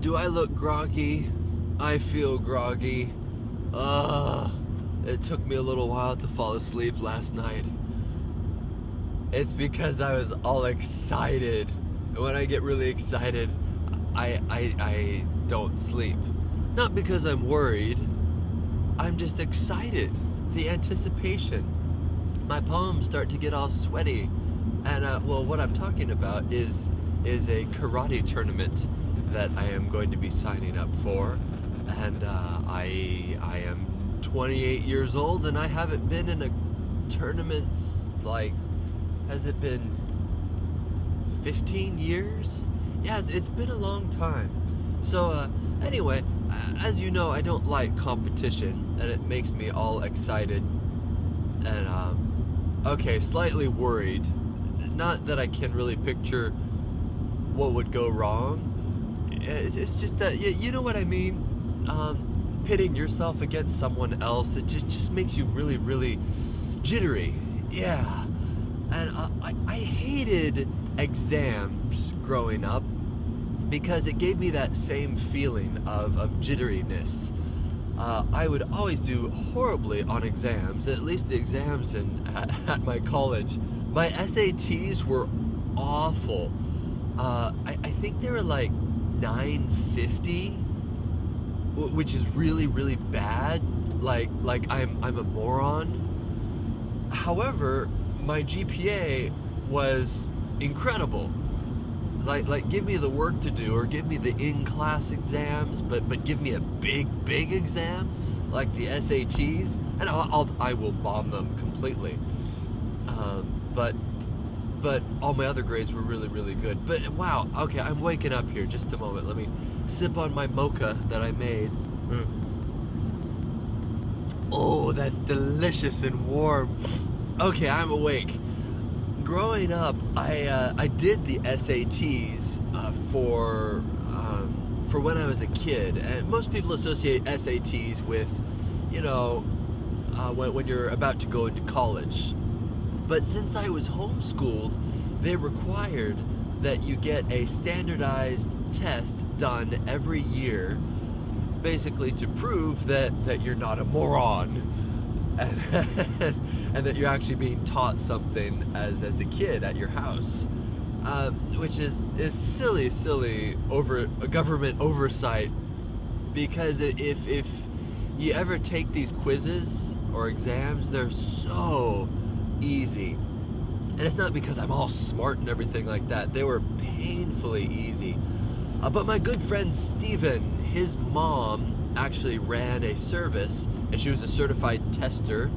Do I look groggy? I feel groggy. It took me a little while to fall asleep last night. It's because I was all excited. And when I get really excited, I don't sleep. Not because I'm worried. I'm just excited. The anticipation. My palms start to get all sweaty. And well, what I'm talking about is a karate tournament that I am going to be signing up for. And I am 28 years old, and I haven't been in a tournament, like, has it been 15 years? Yeah, it's been a long time. So anyway, as you know, I don't like competition, and it makes me all excited. And okay, slightly worried. Not that I can really picture what would go wrong. It's just that, you know what I mean? Pitting yourself against someone else, it just makes you really, really jittery. Yeah. And I hated exams growing up because it gave me that same feeling of jitteriness. I would always do horribly on exams, at least the exams at my college. My SATs were awful. I think they were like 950, which is really, really bad. Like I'm a moron. However, my GPA was incredible. Like give me the work to do, or give me the in-class exams, but give me a big exam like the SATs, and I will bomb them completely. But all my other grades were really, really good. But wow, okay, I'm waking up here. Just a moment. Let me sip on my mocha that I made. Oh, that's delicious and warm. Okay, I'm awake. Growing up, I did the SATs for when I was a kid, and most people associate SATs with, you know, when you're about to go into college. But since I was homeschooled, they required that you get a standardized test done every year, basically to prove that you're not a moron, and that you're actually being taught something as a kid at your house, which is silly over a government oversight, because if you ever take these quizzes or exams, they're so easy. And it's not because I'm all smart and everything like that. They were painfully easy. But my good friend Steven, his mom actually ran a service, and she was a certified tester,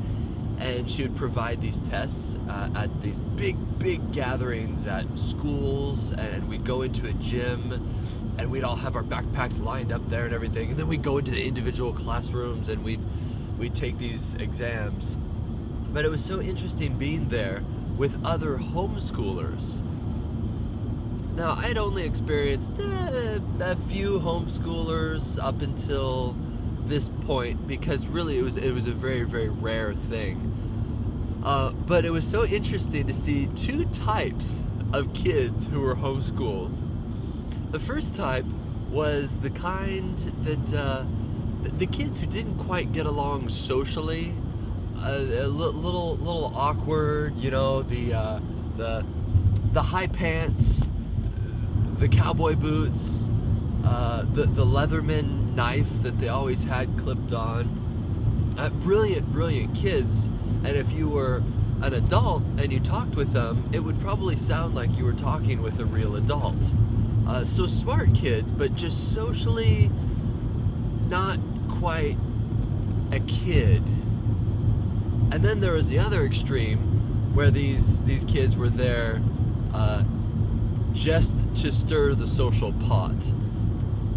and she would provide these tests at these big gatherings at schools, and we'd go into a gym, and we'd all have our backpacks lined up there and everything, and then we'd go into the individual classrooms, and we'd take these exams. But it was so interesting being there with other homeschoolers. Now, I had only experienced a few homeschoolers up until this point, because really it was a very, very rare thing. But it was so interesting to see two types of kids who were homeschooled. The first type was the kind that the kids who didn't quite get along socially. A little awkward, you know, the high pants, the cowboy boots, the Leatherman knife that they always had clipped on. Brilliant kids, and if you were an adult and you talked with them, it would probably sound like you were talking with a real adult. So smart kids, but just socially not quite a kid. And then there was the other extreme, where these kids were there just to stir the social pot.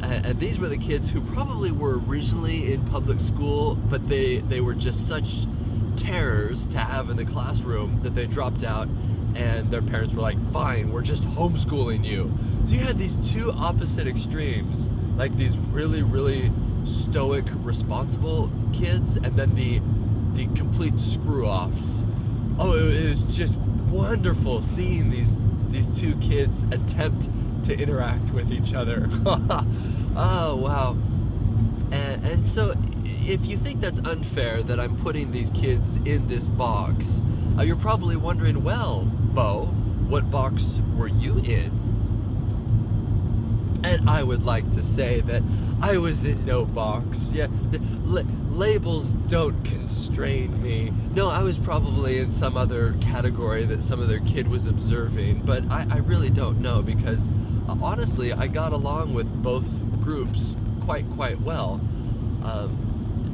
And these were the kids who probably were originally in public school, but they were just such terrors to have in the classroom that they dropped out, and their parents were like, fine, we're just homeschooling you. So you had these two opposite extremes, like these really, really stoic, responsible kids, and then the complete screw-offs. Oh, it was just wonderful seeing these two kids attempt to interact with each other. Oh, wow. And so if you think that's unfair that I'm putting these kids in this box, you're probably wondering, well, Beau, what box were you in? And I would like to say that I was in no box. Yeah, labels don't constrain me. No, I was probably in some other category that some other kid was observing, but I really don't know, because honestly, I got along with both groups quite well,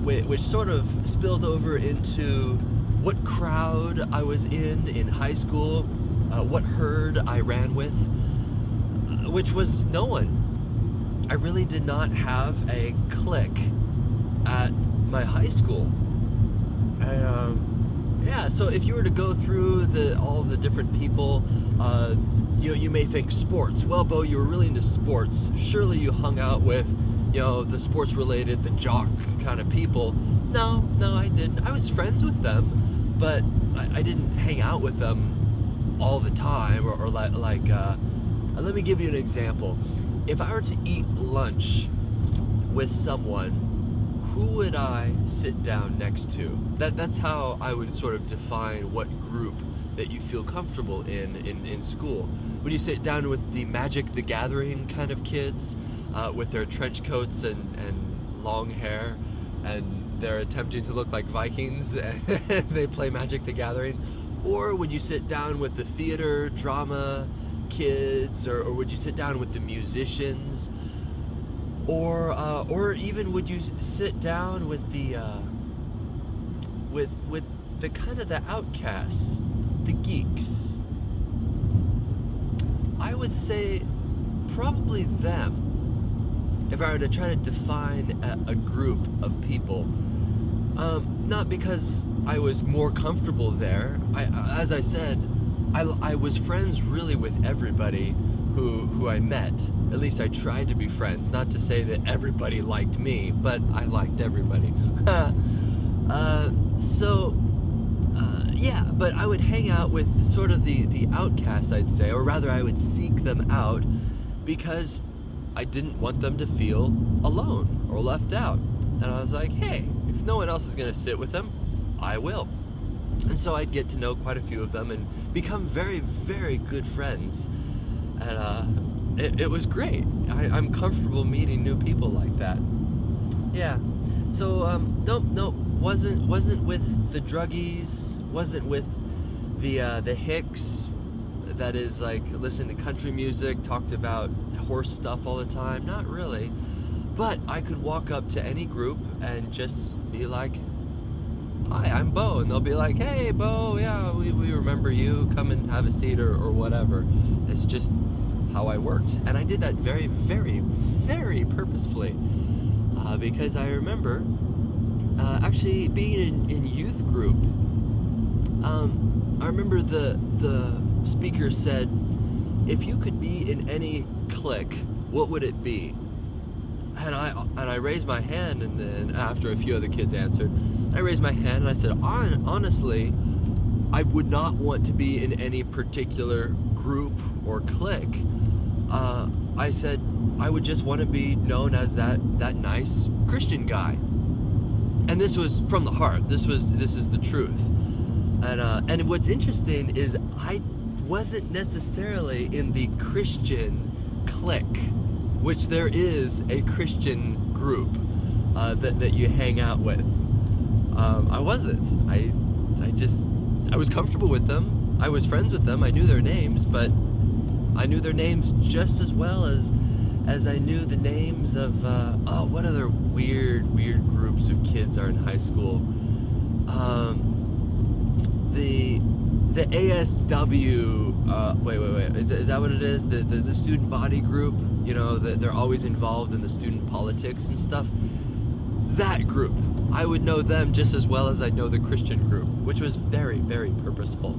which sort of spilled over into what crowd I was in high school, what herd I ran with, which was no one. I really did not have a clique at my high school. Yeah, so if you were to go through all the different people, you may think sports. Well, Beau, you were really into sports. Surely you hung out with, the sports related, the jock kind of people. No, I didn't. I was friends with them, but I didn't hang out with them all the time, or like let me give you an example. If I were to eat lunch with someone, who would I sit down next to? That's how I would sort of define what group that you feel comfortable in school. When you sit down with the Magic the Gathering kind of kids, with their trench coats and long hair, and they're attempting to look like Vikings, and they play Magic the Gathering, or would you sit down with the theater, drama kids, or would you sit down with the musicians, or even would you sit down with the with the kind of the outcasts, the geeks? I would say probably them, if I were to try to define a group of people. Not because I was more comfortable there. As I said, I was friends really with everybody who I met. At least I tried to be friends. Not to say that everybody liked me, but I liked everybody. Yeah, but I would hang out with sort of the outcasts, I'd say, or rather I would seek them out because I didn't want them to feel alone or left out. And I was like, hey, if no one else is going to sit with them, I will. And so I'd get to know quite a few of them and become very, very good friends. And it was great. I'm comfortable meeting new people like that. Yeah. So nope, wasn't with the druggies, wasn't with the hicks that is like listen to country music, talked about horse stuff all the time. Not really. But I could walk up to any group and just be like, hi, I'm Beau, and they'll be like, hey, Beau, yeah, we remember you, come and have a seat, or whatever. It's just how I worked, and I did that very, very, very purposefully, because I remember actually being in youth group. I remember the speaker said, if you could be in any clique, what would it be? And I raised my hand, and then after a few other kids answered, I raised my hand and I said, honestly, I would not want to be in any particular group or clique. I said I would just want to be known as that nice Christian guy. And this was from the heart. This is the truth. And what's interesting is I wasn't necessarily in the Christian clique, which there is a Christian group that you hang out with. I wasn't. I was comfortable with them. I was friends with them. I knew their names, but I knew their names just as well as I knew the names of what other weird groups of kids are in high school. The ASW. Wait. Is that what it is? The student body group. You know, they're always involved in the student politics and stuff. That group, I would know them just as well as I know the Christian group, which was very, very purposeful.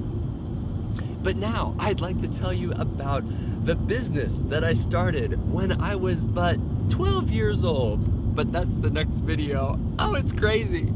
But now, I'd like to tell you about the business that I started when I was but 12 years old. But that's the next video. Oh, it's crazy.